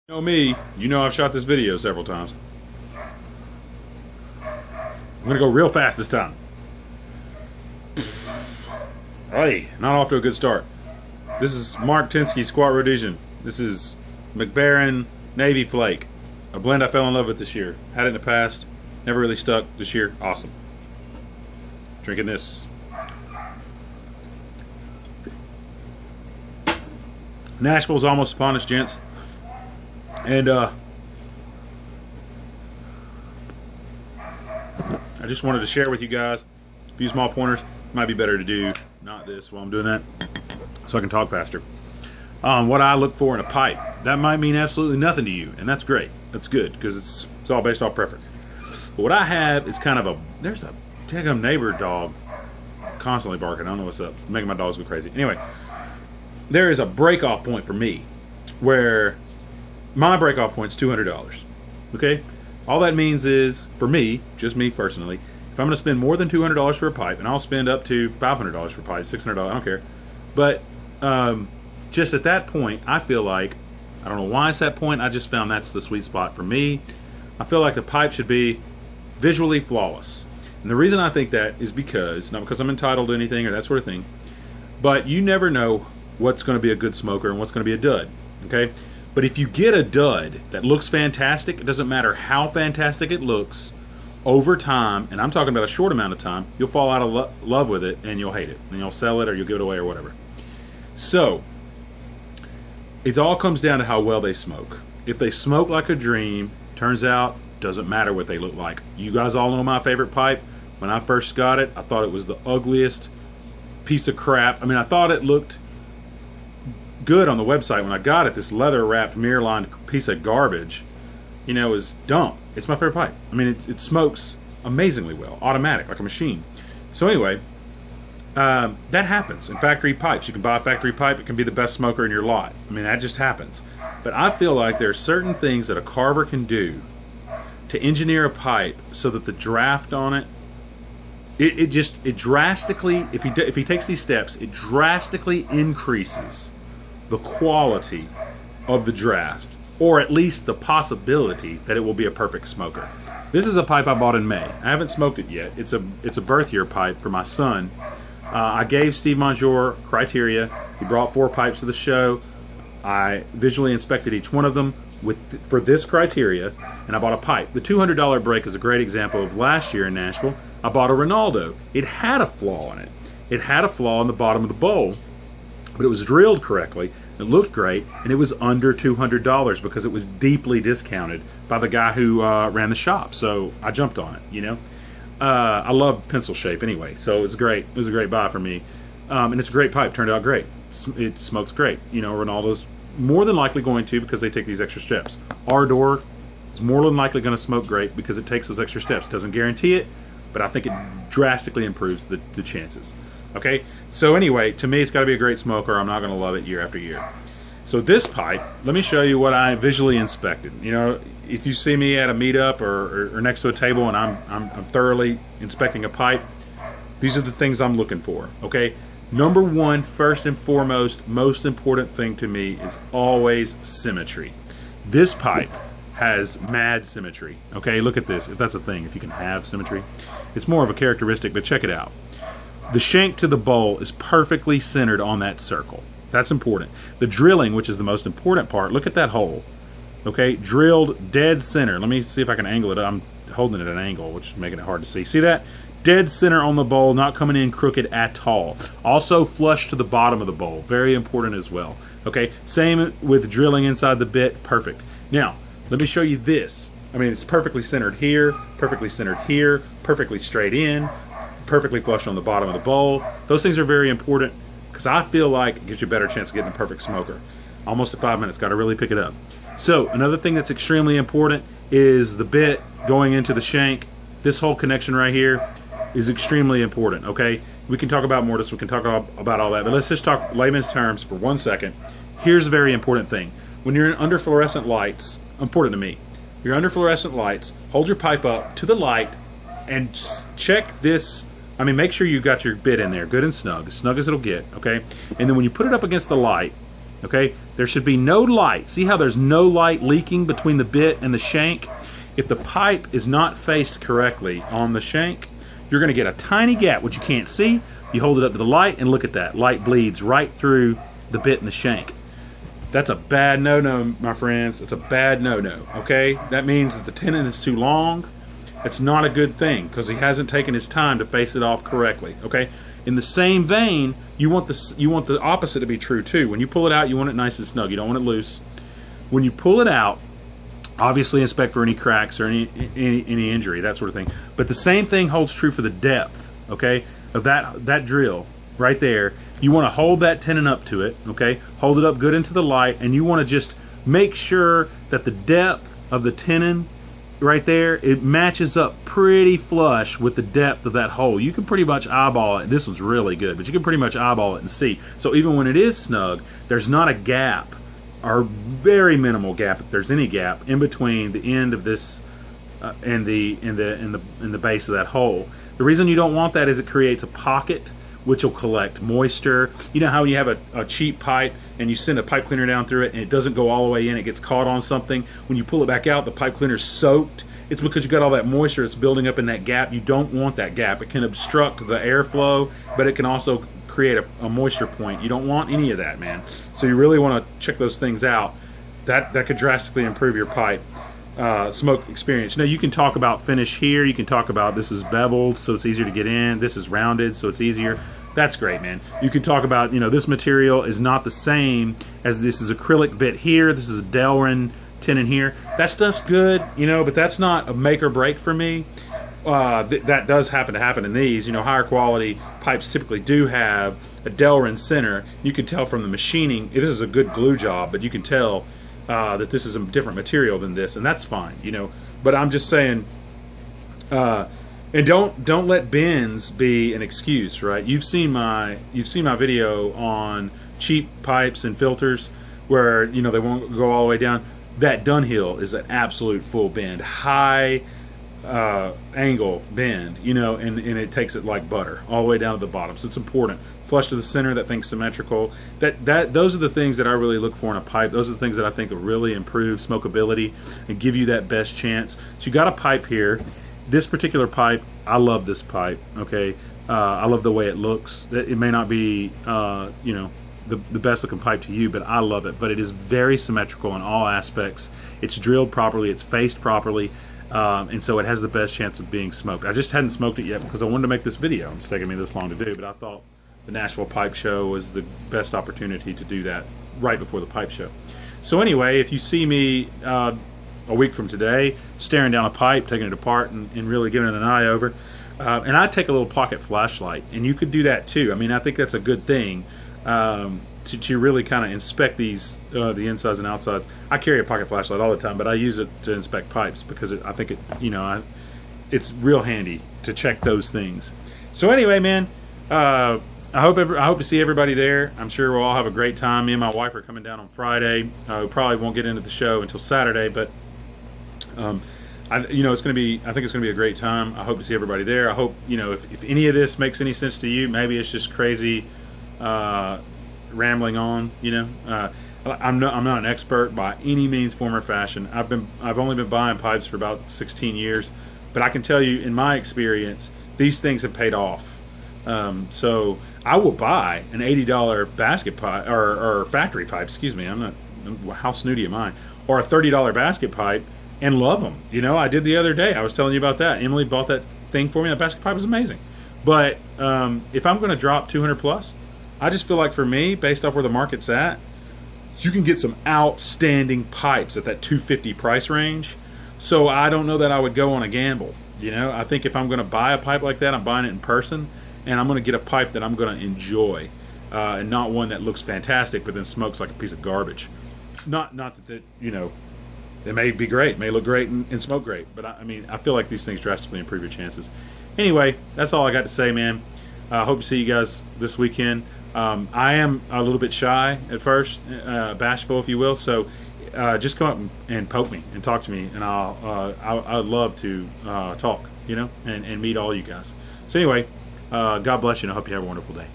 You know me, you know I've shot this video several times. I'm gonna go real fast this time. Hey, not off to a good start. This is Mark Tinsky Squat Rhodesian. This is McBaron Navy Flake. A blend I fell in love with this year. Had it in the past, never really stuck. This year, awesome. Drinking this. Nashville's almost upon us, gents. And I just wanted to share with you guys a few small pointers. Might be better to do not this while I'm doing that, so I can talk faster. What I look for in a pipe. That might mean absolutely nothing to you, and that's great. That's good, because it's all based off preference. But what I have is kind of a, there's a daggum neighbor dog constantly barking. I don't know what's up. Making my dogs go crazy. Anyway, there is a break-off point for me where my break-off point is $200. Okay? All that means is, for me, just me personally, if I'm going to spend more than $200 for a pipe, and I'll spend up to $500 for a pipe, $600, I don't care. But just at that point, I feel like, I don't know why it's that point, I just found that's the sweet spot for me. I feel like the pipe should be visually flawless. And the reason I think that is because, not because I'm entitled to anything or that sort of thing, but you never know what's going to be a good smoker and what's going to be a dud. Okay? But if you get a dud that looks fantastic, it doesn't matter how fantastic it looks, over time, and I'm talking about a short amount of time, you'll fall out of love with it and you'll hate it. And you'll sell it or you'll give it away or whatever. So, it all comes down to how well they smoke. If they smoke like a dream, turns out, doesn't matter what they look like. You guys all know my favorite pipe. When I first got it, I thought it was the ugliest piece of crap. I mean, I thought it looked good on the website when I got it. This leather wrapped mirror lined piece of garbage, you know, is dumb. It's my favorite pipe. I mean, it smokes amazingly well, automatic, like a machine. So anyway, that happens in factory pipes. You can buy a factory pipe, it can be the best smoker in your lot. I mean, that just happens. But I feel like there are certain things that a carver can do to engineer a pipe so that the draft on it, it drastically, if he takes these steps, it drastically increases the quality of the draft, or at least the possibility that it will be a perfect smoker. This is a pipe I bought in May. I haven't smoked it yet. It's a birth year pipe for my son. I gave Steve Monjour criteria. He brought 4 pipes to the show. I visually inspected each one of them for this criteria, and I bought a pipe. The $200 break is a great example of last year in Nashville. I bought a Ronaldo. It had a flaw in it. It had a flaw in the bottom of the bowl, but it was drilled correctly. It looked great, and it was under $200 because it was deeply discounted by the guy who ran the shop. So I jumped on it, you know. I love pencil shape anyway, so it's great. It was a great buy for me, and it's a great pipe. Turned out great. It smokes great. You know, Ronaldo's more than likely going to, because they take these extra steps. Ardor is more than likely going to smoke great because it takes those extra steps. Doesn't guarantee it, but I think it drastically improves the chances. Okay, so anyway, to me it's got to be a great smoker. I'm not going to love it year after year. So this pipe, let me show you what I visually inspected. You know, if you see me at a meetup or next to a table and I'm thoroughly inspecting a pipe, these are the things I'm looking for. Okay, number one, first and foremost, most important thing to me is always symmetry. This pipe has mad symmetry. Okay, look at this. If that's a thing, if you can have symmetry, it's more of a characteristic, but check it out. The shank to the bowl is perfectly centered on that circle. That's important. The drilling, which is the most important part, look at that hole. Okay, drilled dead center. Let me see if I can angle it. I'm holding it at an angle, which is making it hard to see. See that? Dead center on the bowl, not coming in crooked at all. Also flush to the bottom of the bowl. Very important as well. Okay, same with drilling inside the bit. Perfect. Now, let me show you this. I mean, it's perfectly centered here, perfectly centered here, perfectly straight in, perfectly flush on the bottom of the bowl. Those things are very important because I feel like it gives you a better chance of getting a perfect smoker. Almost at 5 minutes, got to really pick it up. So another thing that's extremely important is the bit going into the shank. This whole connection right here is extremely important, okay? We can talk about mortise, we can talk about all that, but let's just talk layman's terms for 1 second. Here's the very important thing. When you're under fluorescent lights, important to me, you're under fluorescent lights, hold your pipe up to the light and check this. I mean, make sure you got your bit in there good and snug as it'll get, okay? And then when you put it up against the light, Okay, there should be no light. See how there's no light leaking between the bit and the shank? If the pipe is not faced correctly on the shank, you're going to get a tiny gap, which you can't see. You hold it up to the light and look at that. Light bleeds right through the bit and the shank. That's a bad no-no, my friends. It's a bad no-no, okay? That means that the tenon is too long. It's not a good thing because he hasn't taken his time to face it off correctly, okay? In the same vein, you want the opposite to be true too. When you pull it out, you want it nice and snug. You don't want it loose. When you pull it out, obviously inspect for any cracks or any injury, that sort of thing. But the same thing holds true for the depth, okay, of that drill right there. You want to hold that tenon up to it, okay? Hold it up good into the light, and you want to just make sure that the depth of the tenon right there, it matches up pretty flush with the depth of that hole. You can pretty much eyeball it. This one's really good, but you can pretty much eyeball it and see. So even when it is snug, there's not a gap, or very minimal gap, if there's any gap, in between the end of this and the base of that hole. The reason you don't want that is it creates a pocket which will collect moisture. You know how you have a cheap pipe and you send a pipe cleaner down through it and it doesn't go all the way in, it gets caught on something. When you pull it back out, the pipe cleaner's soaked. It's because you got all that moisture that's building up in that gap. You don't want that gap. It can obstruct the airflow, but it can also create a moisture point. You don't want any of that, man. So you really want to check those things out. That could drastically improve your pipe smoke experience. Now you can talk about finish here. You can talk about this is beveled so it's easier to get in. This is rounded so it's easier. That's great, man. You can talk about, you know, this material is not the same as this is acrylic bit here. This is a Delrin tenon here. That stuff's good, you know, but that's not a make or break for me. That does happen in these. You know, higher quality pipes typically do have a Delrin center. You can tell from the machining, this is a good glue job, but you can tell that this is a different material than this, and that's fine, you know. But I'm just saying, and don't let bends be an excuse, right? You've seen my video on cheap pipes and filters where, you know, they won't go all the way down. That Dunhill is an absolute full bend, high angle bend, you know, and it takes it like butter all the way down to the bottom. So it's important. Flush to the center, that thing's symmetrical. Those are the things that I really look for in a pipe. Those are the things that I think will really improve smokability and give you that best chance. So you got a pipe here. This particular pipe, I love this pipe, okay? I love the way it looks. It may not be, you know, the best looking pipe to you, but I love it. But it is very symmetrical in all aspects. It's drilled properly, it's faced properly, and so it has the best chance of being smoked. I just hadn't smoked it yet because I wanted to make this video. It's taken me this long to do, but I thought the Nashville Pipe Show was the best opportunity to do that right before the pipe show. So anyway, if you see me a week from today staring down a pipe, taking it apart and really giving it an eye over, and I take a little pocket flashlight, and you could do that too. I mean, I think that's a good thing to really kind of inspect these the insides and outsides. I carry a pocket flashlight all the time, but I use it to inspect pipes because I think it, you know, it's real handy to check those things. So anyway, man, I hope to see everybody there. I'm sure we'll all have a great time. Me and my wife are coming down on Friday. We probably won't get into the show until Saturday, but you know, I think it's gonna be a great time. I hope to see everybody there. I hope, you know, if any of this makes any sense to you, maybe it's just crazy rambling on. You know, I'm not an expert by any means, form, or fashion. I've only been buying pipes for about 16 years, but I can tell you, in my experience, these things have paid off. So I will buy an $80 basket pipe or factory pipe. Excuse me, how snooty am I? Or a $30 basket pipe and love them. You know, I did the other day. I was telling you about that. Emily bought that thing for me. That basket pipe was amazing. But if I'm going to drop 200 plus, I just feel like for me, based off where the market's at, you can get some outstanding pipes at that 250 price range. So I don't know that I would go on a gamble. You know, I think if I'm going to buy a pipe like that, I'm buying it in person, and I'm going to get a pipe that I'm going to enjoy, and not one that looks fantastic but then smokes like a piece of garbage. Not that you know, it may be great, may look great and smoke great, but I mean, I feel like these things drastically improve your chances. Anyway, that's all I got to say, man. I hope to see you guys this weekend. I am a little bit shy at first, bashful, if you will. So just come up and poke me and talk to me, and I'd love to talk, you know, and meet all you guys. So anyway, God bless you, and I hope you have a wonderful day.